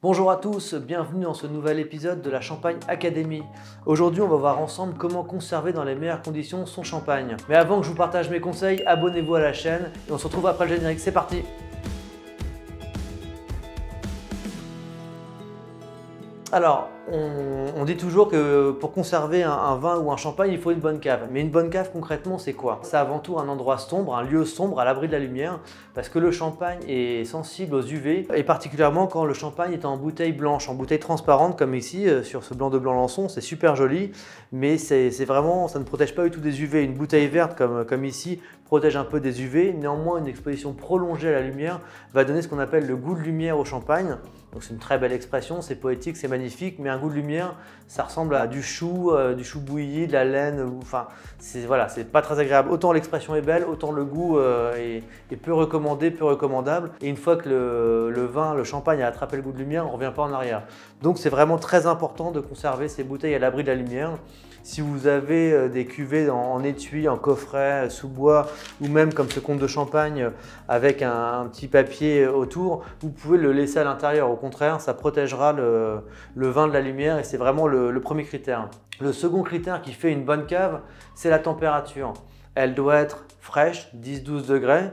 Bonjour à tous, bienvenue dans ce nouvel épisode de la Champagne Academy. Aujourd'hui, on va voir ensemble comment conserver dans les meilleures conditions son champagne. Mais avant que je vous partage mes conseils, abonnez-vous à la chaîne et on se retrouve après le générique. C'est parti! Alors, on dit toujours que pour conserver un vin ou un champagne, il faut une bonne cave. Mais une bonne cave, concrètement, c'est quoi? C'est avant tout un endroit sombre, un lieu sombre à l'abri de la lumière, parce que le champagne est sensible aux UV, et particulièrement quand le champagne est en bouteille blanche, en bouteille transparente, comme ici, sur ce blanc de Blanc-Lançon. C'est super joli, mais c'est vraiment, ça ne protège pas du tout des UV. Une bouteille verte, comme ici, protège un peu des UV. Néanmoins, une exposition prolongée à la lumière va donner ce qu'on appelle le goût de lumière au champagne. Donc c'est une très belle expression, c'est poétique, c'est magnifique, mais un goût de lumière, ça ressemble à du chou bouilli, de la laine, enfin, voilà, c'est pas très agréable. Autant l'expression est belle, autant le goût est peu recommandé, peu recommandable. Et une fois que le champagne a attrapé le goût de lumière, on ne revient pas en arrière. Donc c'est vraiment très important de conserver ces bouteilles à l'abri de la lumière. Si vous avez des cuvées en étui, en coffret, sous bois, ou même comme ce conte de champagne avec un petit papier autour, vous pouvez le laisser à l'intérieur. Au contraire, ça protégera le vin de la lumière et c'est vraiment le premier critère. Le second critère qui fait une bonne cave, c'est la température. Elle doit être fraîche, 10-12 degrés.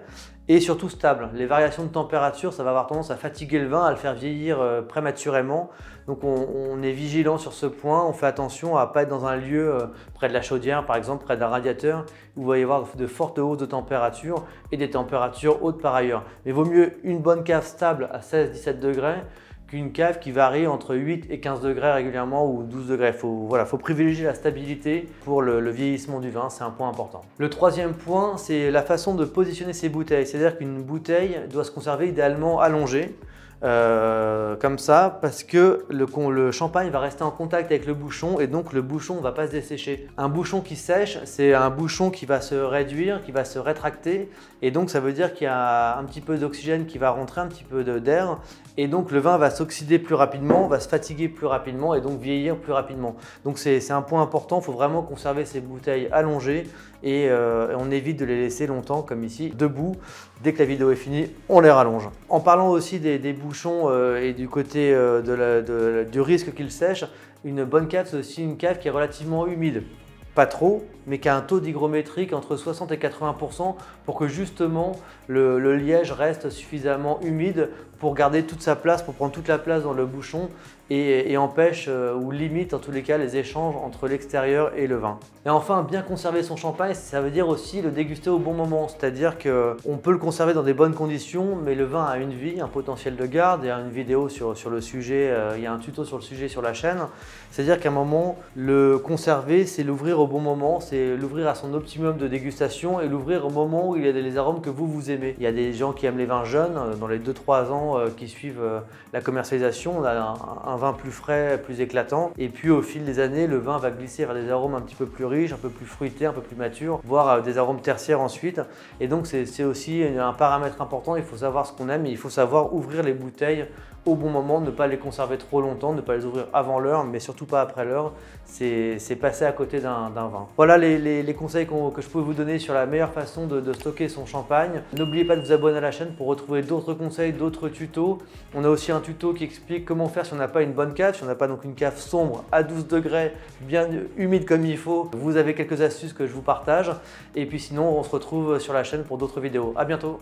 Et surtout stable. Les variations de température, ça va avoir tendance à fatiguer le vin, à le faire vieillir prématurément. Donc on est vigilant sur ce point, on fait attention à ne pas être dans un lieu près de la chaudière, par exemple près d'un radiateur, où il va y avoir de fortes hausses de température et des températures hautes par ailleurs. Mais il vaut mieux une bonne cave stable à 16-17 degrés qu'une cave qui varie entre 8 et 15 degrés régulièrement ou 12 degrés. Faut privilégier la stabilité pour le vieillissement du vin, c'est un point important. Le troisième point, c'est la façon de positionner ces bouteilles. C'est-à-dire qu'une bouteille doit se conserver idéalement allongée. Comme ça, parce que le champagne va rester en contact avec le bouchon et donc le bouchon ne va pas se dessécher. Un bouchon qui sèche, c'est un bouchon qui va se réduire, qui va se rétracter et donc ça veut dire qu'il y a un petit peu d'oxygène qui va rentrer, un petit peu d'air et donc le vin va s'oxyder plus rapidement, va se fatiguer plus rapidement et donc vieillir plus rapidement. Donc c'est un point important, il faut vraiment conserver ces bouteilles allongées et on évite de les laisser longtemps comme ici, debout. Dès que la vidéo est finie, on les rallonge. En parlant aussi des bouchons et du côté du risque qu'ils sèchent, une bonne cave, c'est aussi une cave qui est relativement humide. Pas trop, mais qui a un taux d'hygrométrique entre 60 et 80% pour que justement le liège reste suffisamment humide pour garder toute sa place, pour prendre toute la place dans le bouchon et empêche ou limite en tous les cas les échanges entre l'extérieur et le vin. Et enfin, bien conserver son champagne, ça veut dire aussi le déguster au bon moment, c'est-à-dire qu'on peut le conserver dans des bonnes conditions, mais le vin a une vie, un potentiel de garde. Il y a une vidéo sur le sujet, il y a un tuto sur le sujet sur la chaîne. C'est-à-dire qu'à un moment, le conserver, c'est l'ouvrir au bon moment, c'est l'ouvrir à son optimum de dégustation et l'ouvrir au moment où il y a les arômes que vous aimez. Il y a des gens qui aiment les vins jeunes, dans les 2-3 ans qui suivent la commercialisation, on a un vin plus frais, plus éclatant. Et puis au fil des années, le vin va glisser vers des arômes un petit peu plus riches, un peu plus fruités, un peu plus matures, voire des arômes tertiaires ensuite. Et donc c'est aussi un paramètre important, il faut savoir ce qu'on aime et il faut savoir ouvrir les bouteilles au bon moment, ne pas les conserver trop longtemps, ne pas les ouvrir avant l'heure, mais surtout pas après l'heure. C'est passer à côté d'un vin. Voilà les conseils que je peux vous donner sur la meilleure façon de stocker son champagne. N'oubliez pas de vous abonner à la chaîne pour retrouver d'autres conseils, d'autres tutos. On a aussi un tuto qui explique comment faire si on n'a pas une bonne cave, si on n'a pas donc une cave sombre à 12 degrés, bien humide comme il faut. Vous avez quelques astuces que je vous partage. Et puis sinon, on se retrouve sur la chaîne pour d'autres vidéos. À bientôt!